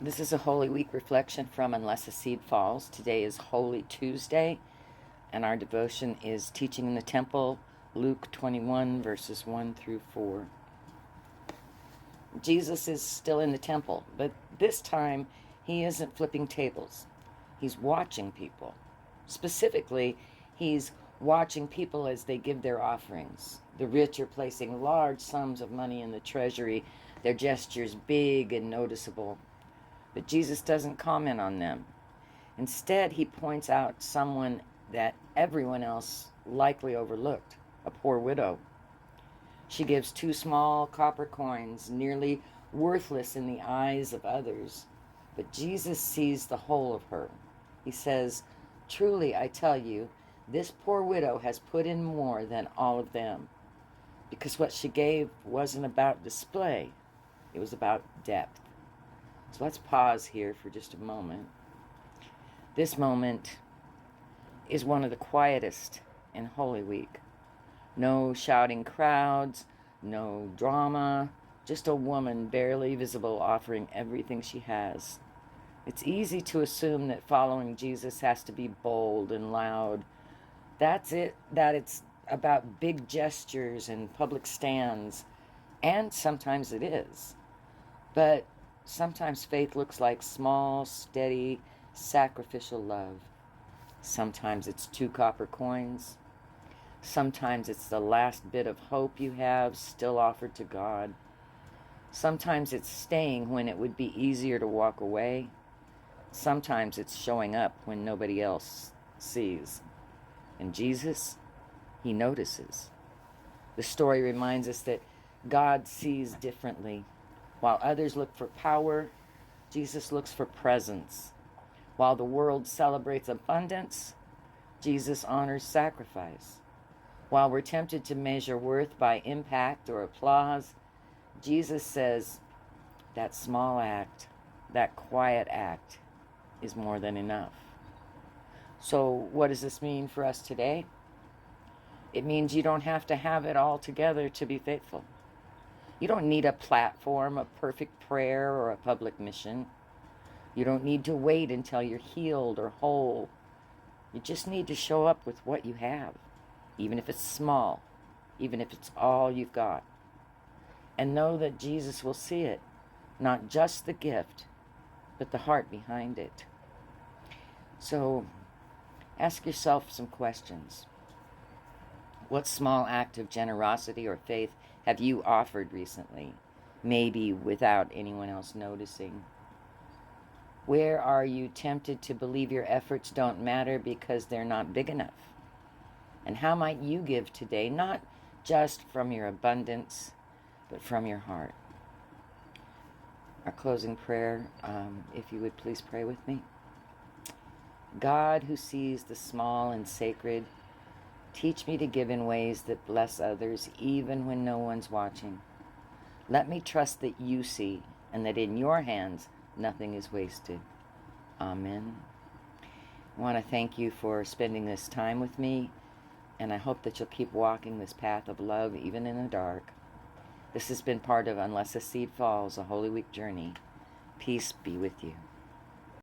This is a Holy Week reflection from Unless a Seed Falls. Today is Holy Tuesday, and our devotion is Teaching in the Temple, Luke 21, verses 1 through 4. Jesus is still in the temple, but this time he isn't flipping tables. He's watching people. Specifically, he's watching people as they give their offerings. The rich are placing large sums of money in the treasury, their gestures big and noticeable. But Jesus doesn't comment on them. Instead, he points out someone that everyone else likely overlooked, a poor widow. She gives 2 small copper coins, nearly worthless in the eyes of others. But Jesus sees the whole of her. He says, "Truly, I tell you, this poor widow has put in more than all of them." Because what she gave wasn't about display, it was about depth. So let's pause here for just a moment. This moment is one of the quietest in Holy Week. No shouting crowds, no drama, just a woman barely visible offering everything she has. It's easy to assume that following Jesus has to be bold and loud. That it's about big gestures and public stands, and sometimes it is. But sometimes faith looks like small, steady, sacrificial love. Sometimes it's 2 copper coins. Sometimes it's the last bit of hope you have still offered to God. Sometimes it's staying when it would be easier to walk away. Sometimes it's showing up when nobody else sees. And Jesus, he notices. The story reminds us that God sees differently. While others look for power, Jesus looks for presence. While the world celebrates abundance, Jesus honors sacrifice. While we're tempted to measure worth by impact or applause, Jesus says that small act, that quiet act, is more than enough. So what does this mean for us today? It means you don't have to have it all together to be faithful. You don't need a platform, a perfect prayer, or a public mission. You don't need to wait until you're healed or whole. You just need to show up with what you have, even if it's small, even if it's all you've got. And know that Jesus will see it, not just the gift, but the heart behind it. So ask yourself some questions. What small act of generosity or faith have you offered recently, maybe without anyone else noticing? Where are you tempted to believe your efforts don't matter because they're not big enough? And how might you give today, not just from your abundance, but from your heart? Our closing prayer, if you would please pray with me. God, who sees the small and sacred, teach me to give in ways that bless others even when no one's watching. Let me trust that you see and that in your hands nothing is wasted. Amen. I want to thank you for spending this time with me, and I hope that you'll keep walking this path of love even in the dark. This has been part of Unless a Seed Falls, a Holy Week journey. Peace be with you.